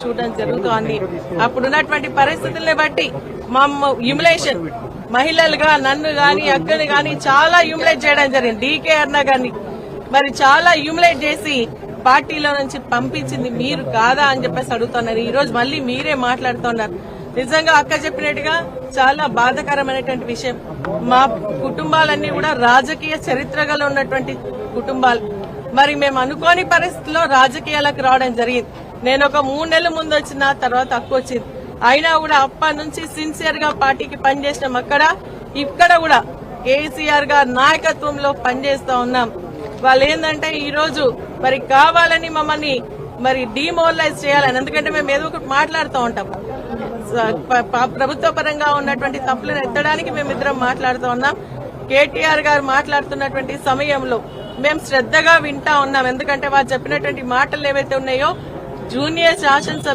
చూడడం జరుగుతోంది. అప్పుడున్నటువంటి పరిస్థితుల్ని బట్టి మా హ్యూమిలేషన్ మహిళలుగా నన్ను గాని అక్కని గాని చాలా హ్యూమిలేట్ చేయడం జరిగింది. డీకే అన్న గాని మరి చాలా హ్యూమిలేట్ చేసి పార్టీలో నుంచి పంపించింది మీరు కాదా అని చెప్పేసి అడుగుతున్నారు. ఈ రోజు మళ్ళీ మీరే మాట్లాడుతున్నారు. నిజంగా అక్క చెప్పినట్టుగా చాలా బాధాకరమైనటువంటి విషయం. మా కుటుంబాలన్నీ కూడా రాజకీయ చరిత్ర గల ఉన్నటువంటి కుటుంబాలు. మరి మేము అనుకోని పరిస్థితుల్లో రాజకీయాలకు రావడం జరిగింది. నేను ఒక 3 నెలల ముందు వచ్చిన తర్వాత అక్క వచ్చింది. అయినా కూడా అప్పటి నుంచి సిన్సియర్ గా పార్టీకి పనిచేసినాం. ఇక్కడ కూడా కేసీఆర్ గారి నాయకత్వంలో పనిచేస్తా ఉన్నాం. వాళ్ళు ఏంటంటే ఈ రోజు మరి కావాలని మమ్మల్ని మరి డిమోరలైజ్ చేయాలని, ఎందుకంటే మేము ఏదో ఒకటి మాట్లాడుతూ ఉంటాం. ప్రభుత్వ పరంగా ఉన్నటువంటి తప్పులను ఎత్తడానికి మేమిద్దరం మాట్లాడుతూ ఉన్నాం. కేటీఆర్ గారు మాట్లాడుతున్నటువంటి సమయంలో మేము శ్రద్ధగా వింటా ఉన్నాం. ఎందుకంటే వారు చెప్పినటువంటి మాటలు ఏవైతే ఉన్నాయో జూనియర్ శాసనసభ